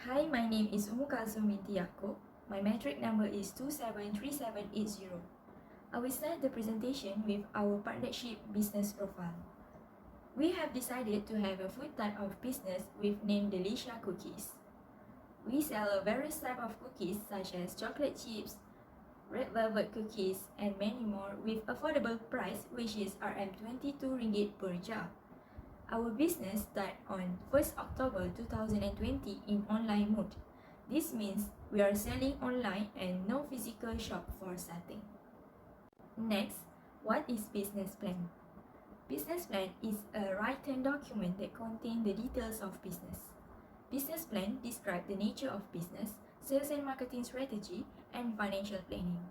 Hi, my name is Ummu binti Yaakob. My metric number is 273780. I will start the presentation with our partnership business profile. We have decided to have a food type of business with named Delicious Cookies. We sell various type of cookies such as chocolate chips, red velvet cookies, and many more with affordable price, which is Rm22 per jar. Our business started on 1st October 2020 in online mode. This means we are selling online and no physical shop for starting. Next, what is business plan? Business plan is a written document that contains the details of business. Business plan describes the nature of business, sales and marketing strategy, and financial planning.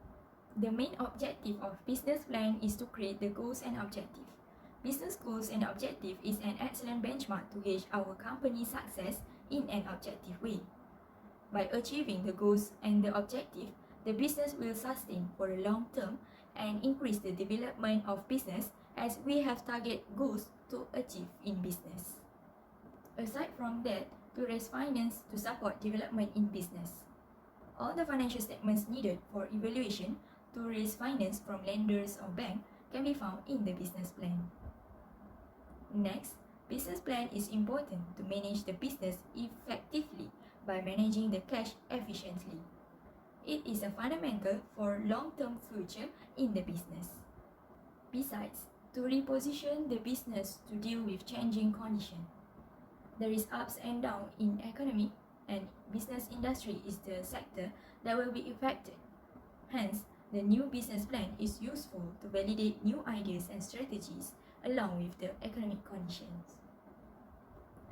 The main objective of business plan is to create the goals and objectives. Business goals and objective is an excellent benchmark to gauge our company's success in an objective way. By achieving the goals and the objective, the business will sustain for a long term and increase the development of business as we have target goals to achieve in business. Aside from that, to raise finance to support development in business. All the financial statements needed for evaluation to raise finance from lenders or bank can be found in the business plan. Next, business plan is important to manage the business effectively by managing the cash efficiently. It is a fundamental for long-term future in the business. Besides, to reposition the business to deal with changing conditions. There is ups and downs in economy, and business industry is the sector that will be affected. Hence, the new business plan is useful to validate new ideas and strategies along with the economic conditions.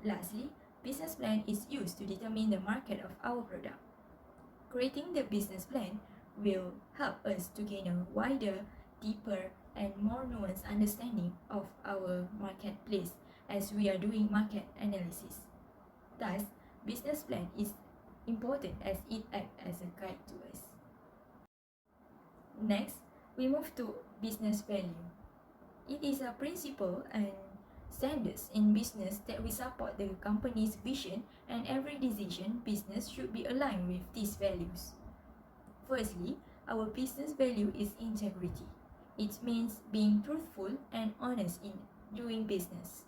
Lastly, business plan is used to determine the market of our product. Creating the business plan will help us to gain a wider, deeper, and more nuanced understanding of our marketplace as we are doing market analysis. Thus, business plan is important as it acts as a guide to us. Next, we move to business value. It is a principle and standards in business that will support the company's vision, and every decision business should be aligned with these values. Firstly, our business value is integrity. It means being truthful and honest in doing business.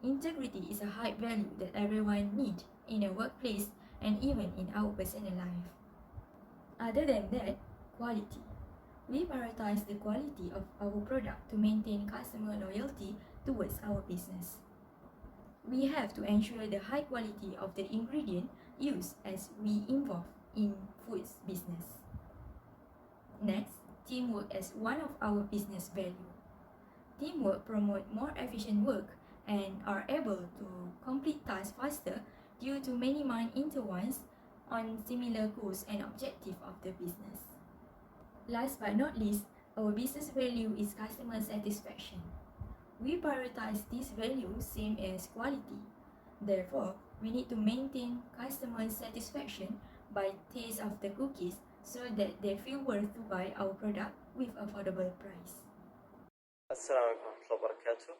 Integrity is a high value that everyone needs in a workplace and even in our personal life. Other than that, quality. We prioritize the quality of our product to maintain customer loyalty towards our business. We have to ensure the high quality of the ingredient used as we involve in foods business. Next, teamwork as one of our business value. Teamwork promotes more efficient work and are able to complete tasks faster due to many minds intertwined on similar goals and objectives of the business. Last but not least, our business value is customer satisfaction. We prioritize this value same as quality. Therefore, we need to maintain customer satisfaction by taste of the cookies so that they feel worth to buy our product with affordable price. Assalamu alaikum wa barakatuh.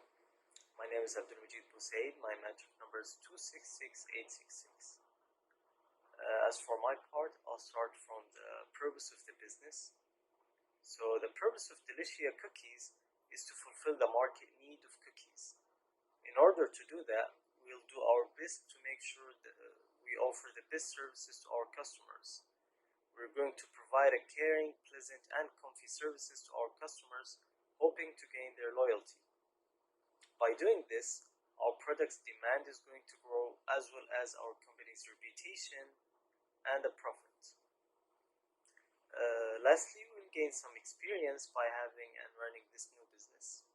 My name is ABDULMAJEED BOSSAED. My metric number is 266866. As for my part, I'll start from the purpose of the business. So the purpose of Delicious Cookies is to fulfill the market need of cookies. In order to do that, we'll do our best to make sure that we offer the best services to our customers. We're going to provide a caring, pleasant, and comfy services to our customers, hoping to gain their loyalty. By doing this, our product's demand is going to grow, as well as our company's reputation and the profit. Lastly, we'll gain some experience by having and running this new business.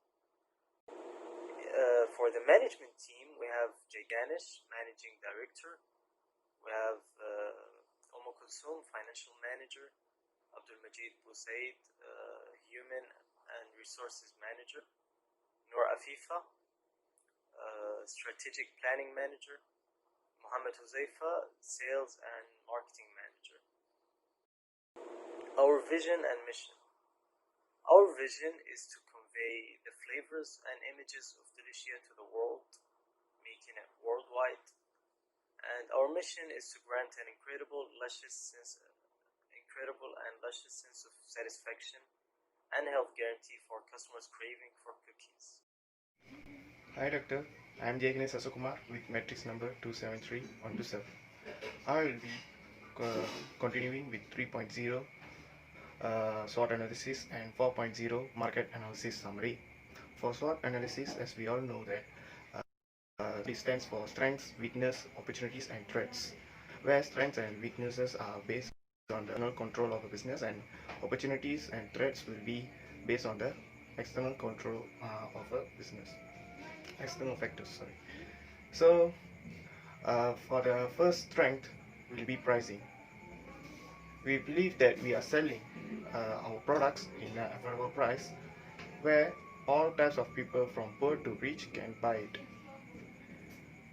For the management team, we have JAIYAGANESH, Managing Director. We have Ummu, Financial Manager. ABDULMAJEED BOSSAED, Human and Resources Manager. AFIFAH, Strategic Planning Manager. HUZAIFAH, Sales and Marketing Manager. Our vision and mission. Our vision is to convey the flavors and images of Delicious to the world, making it worldwide, and And our mission is to grant an incredible and luscious sense of satisfaction and health guarantee for customers craving for cookies. Hi doctor, I am JAIYAGANESH ASOKUMAR with matrix number 273127. I will be continuing with 3.0 SWOT analysis and 4.0 market analysis summary. For SWOT analysis, as we all know that this stands for strengths, weakness, opportunities and threats, where strengths and weaknesses are based on the internal control of a business, and opportunities and threats will be based on the external control of a business, external factors, sorry. So for the first strength will be pricing. We believe that we are selling our products in an affordable price where all types of people from poor to rich can buy it.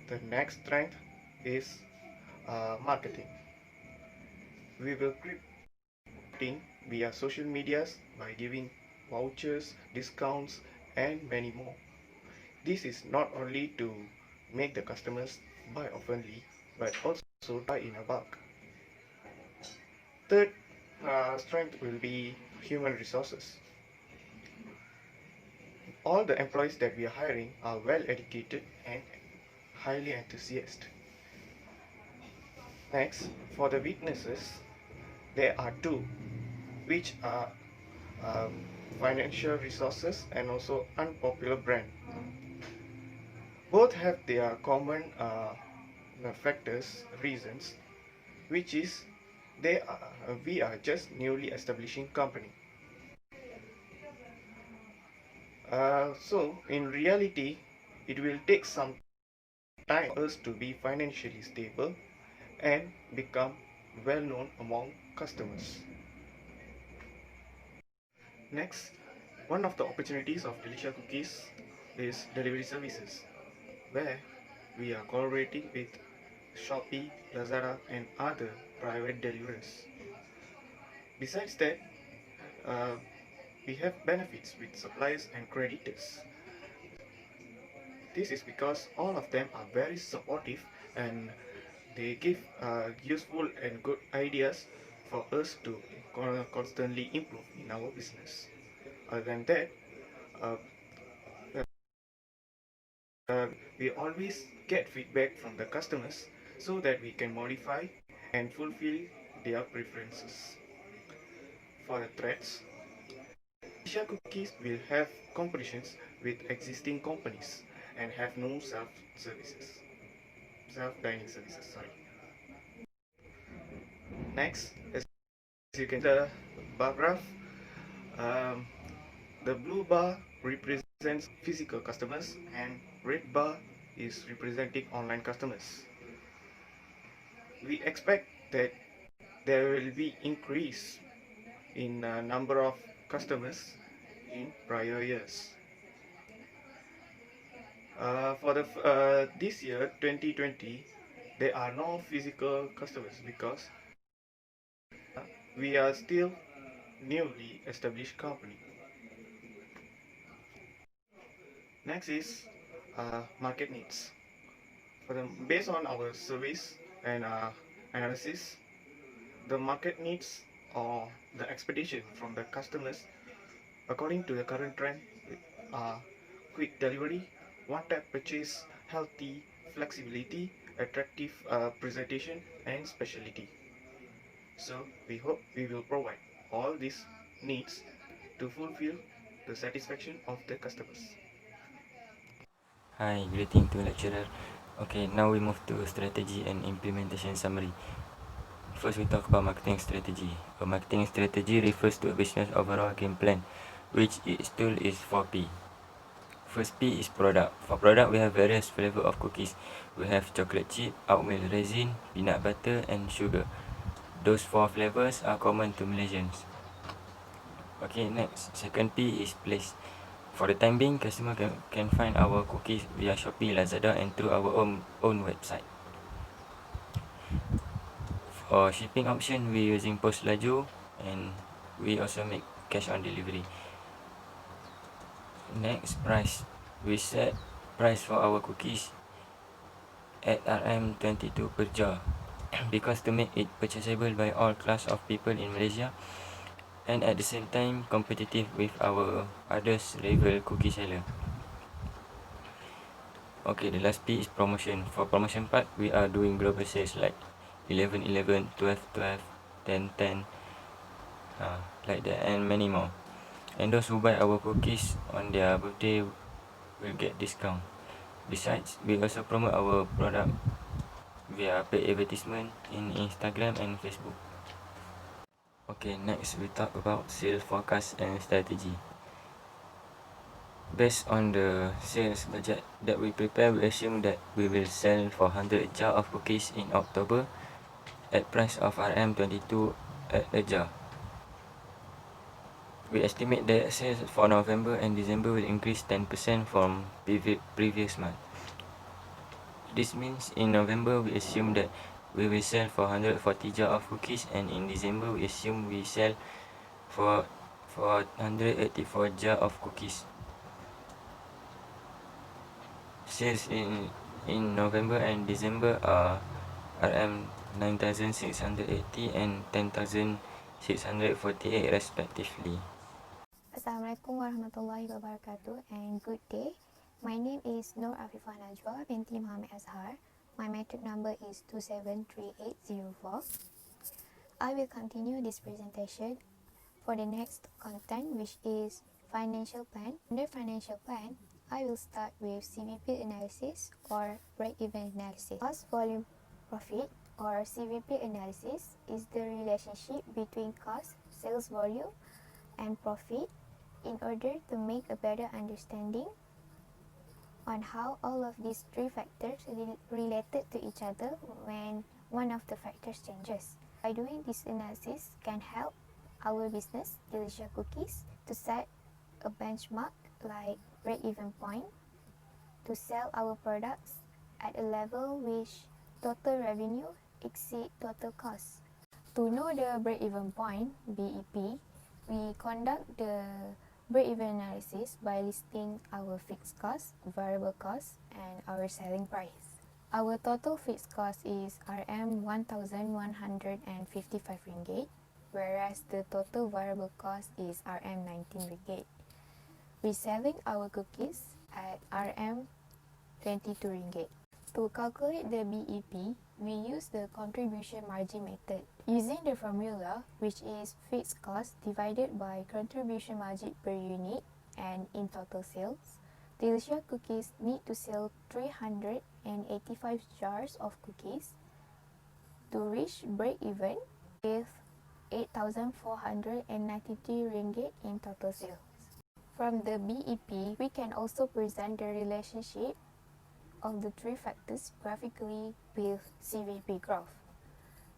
The next strength is marketing. We will keep marketing via social medias by giving vouchers, discounts and many more. This is not only to make the customers buy oftenly but also buy in a bulk. Third strength will be human resources. All the employees that we are hiring are well educated and highly enthusiastic. Next, for the weaknesses, there are two, which are financial resources and also unpopular brand. Both have their common factors, reasons, which is we are just newly establishing company. So in reality, it will take some time for us to be financially stable and become well known among customers. Next, one of the opportunities of Delicious Cookies is delivery services, where we are collaborating with Shopee, Lazada and other private deliverers. Besides that, we have benefits with suppliers and creditors. This is because all of them are very supportive and they give useful and good ideas for us to constantly improve in our business. Other than that, we always get feedback from the customers so that we can modify and fulfill their preferences. For the threats, Delicious Cookies will have competitions with existing companies and have no self-dining services. Next, as you can see the bar graph, the blue bar represents physical customers and red bar is representing online customers. We expect that there will be increase in number of customers in prior years. For this year 2020, there are no physical customers because we are still newly established company. Next is market needs. Based on our surveys and analysis, the market needs or the expectation from the customers according to the current trend are quick delivery, one-tap purchase, healthy, flexibility, attractive presentation and specialty. So we hope we will provide all these needs to fulfill the satisfaction of the customers. Hi, greeting to lecturer. Okay, now we move to strategy and implementation summary. First, we talk about marketing strategy. A marketing strategy refers to a business overall game plan, which its tool is 4P. First P is product. For product, we have various flavor of cookies. We have chocolate chip, oatmeal resin, peanut butter, and sugar. Those 4 flavors are common to Malaysians. Okay, next. Second P is place. For the time being, customer can find our cookies via Shopee, Lazada and through our own website. For shipping option, we using post laju and we also make cash on delivery. Next, price. We set price for our cookies at RM22 per jar because to make it purchasable by all class of people in Malaysia and at the same time competitive with our others rival cookie seller. Okay, the last P is promotion. For promotion part, we are doing global sales like 11-11, 12-12, 10-10, like that, and many more. And those who buy our cookies on their birthday will get discount. Besides, we also promote our product via paid advertisement in Instagram and Facebook. Okay, next we talk about sales forecast and strategy. Based on the sales budget that we prepare, we assume that we will sell 400 jar of cookies in October at price of RM22 at a jar. We estimate that sales for November and December will increase 10% from previous month. This means in November we assume that we will sell 440 jar of cookies, and in December we assume we sell for 484 jar of cookies. Sales in November and December are RM9,680 and 10,648 respectively. Assalamualaikum warahmatullahi wabarakatuh and good day. My name is Nur AFIFAH NAJWA binti MOHAMED AZHAR. My metric number is 273804. I will continue this presentation for the next content, which is financial plan. Under financial plan, I will start with CVP analysis or break-even analysis. Cost volume profit or CVP analysis is the relationship between cost, sales volume, and profit in order to make a better understanding on how all of these three factors related to each other when one of the factors changes. By doing this analysis can help our business, Delicious Cookies, to set a benchmark like break-even point to sell our products at a level which total revenue exceed total cost. To know the break-even point, BEP, we conduct the break-even analysis by listing our fixed cost, variable cost, and our selling price. Our total fixed cost is RM1,155 ringgit, whereas the total variable cost is RM19 ringgit. We're selling our cookies at RM22 ringgit. To calculate the BEP, we use the contribution margin method. Using the formula, which is fixed cost divided by contribution margin per unit and in total sales, Delicious Cookies need to sell 385 jars of cookies to reach break-even with 8,493 ringgit in total sales. From the BEP, we can also present the relationship of the three factors graphically with CVP graph.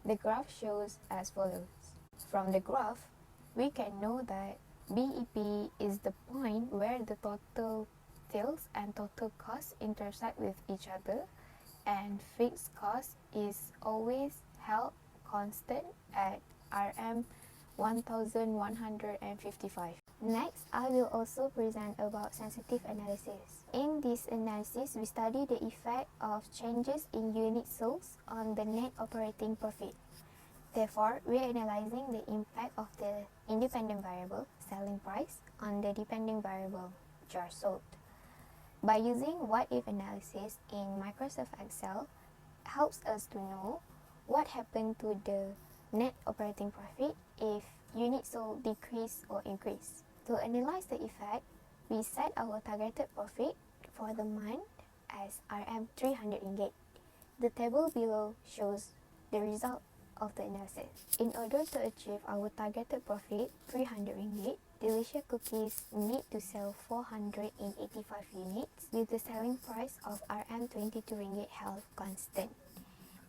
The graph shows as follows. From the graph, we can know that BEP is the point where the total sales and total costs intersect with each other, and fixed cost is always held constant at RM1,155. Next, I will also present about sensitive analysis. In this analysis, we study the effect of changes in unit sales on the net operating profit. Therefore, we are analyzing the impact of the independent variable, selling price, on the dependent variable, jar sold. By using what-if analysis in Microsoft Excel, helps us to know what happened to the net operating profit if units sold decrease or increase. To analyze the effect, we set our targeted profit for the month as RM300 ringgit. The table below shows the result of the analysis. In order to achieve our targeted profit, 300 ringgit, Delicious Cookies need to sell 485 units with the selling price of RM22 ringgit held constant.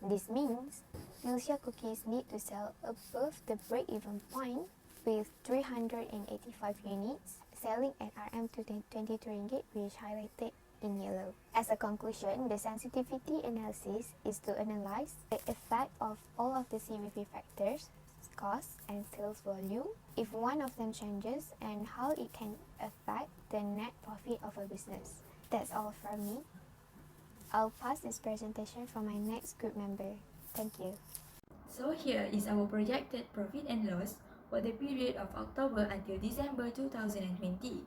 This means Delicious Cookies need to sell above the break-even point with 385 units selling at RM22 ringgit, which highlighted in yellow. As a conclusion, the sensitivity analysis is to analyze the effect of all of the CVP factors, cost and sales volume, if one of them changes, and how it can affect the net profit of a business. That's all from me. I'll pass this presentation for my next group member. Thank you. So here is our projected profit and loss for the period of October until December 2020.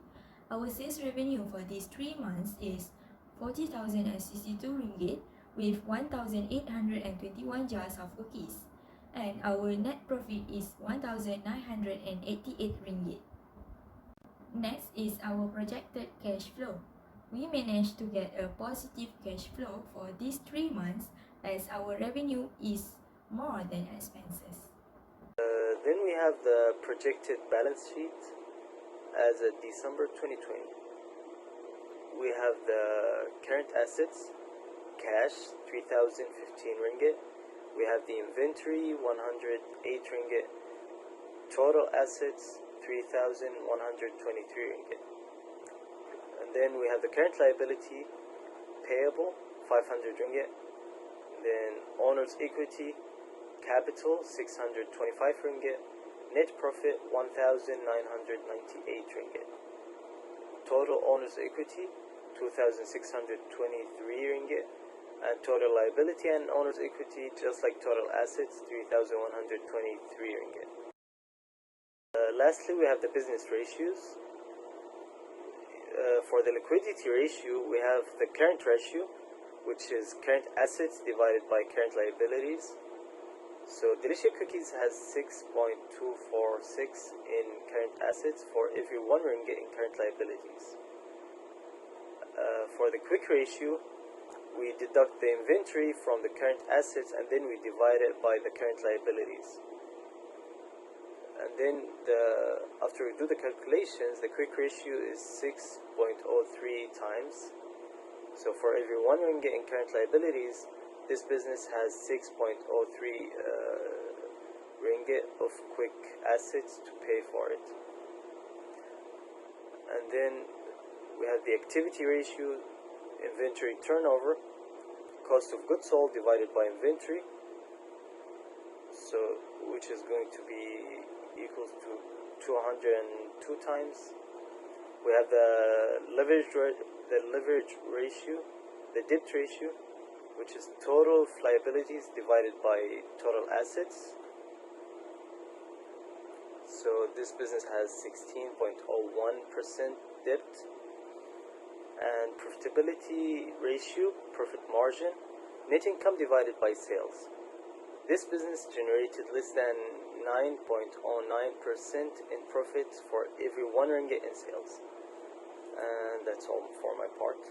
Our sales revenue for these 3 months is 40,062 ringgit with 1,821 jars of cookies, and our net profit is 1,988 ringgit. Next is our projected cash flow. We managed to get a positive cash flow for these 3 months as our revenue is more than expenses. Then we have the projected balance sheet as of December 2020. We have the current assets, cash 3,015 ringgit. We have the inventory 108 ringgit. Total assets 3,123 ringgit. And then we have the current liability payable 500 ringgit. Then owner's equity capital 625 ringgit. Net profit 1,998 ringgit. Total owner's equity 2,623 ringgit. And total liability and owner's equity, just like total assets, 3,123 ringgit. Lastly, we have the business ratios. For the liquidity ratio, we have the current ratio, which is current assets divided by current liabilities. So Delicious Cookies has 6.246 in current assets for every 1 ringgit in current liabilities. For the quick ratio, we deduct the inventory from the current assets and then we divide it by the current liabilities. And then after we do the calculations, the quick ratio is 6.03 times. So for every 1 ringgit in current liabilities, this business has 6.03 ringgit of quick assets to pay for it. And then we have the activity ratio, inventory turnover, cost of goods sold divided by inventory, so which is going to be equals to 202 times. We have the leverage ratio, the debt ratio, which is total liabilities divided by total assets. So this business has 16.01% debt. And profitability ratio, profit margin, net income divided by sales. This business generated less than 9.09% in profit for every 1 ringgit in sales. And that's all for my part.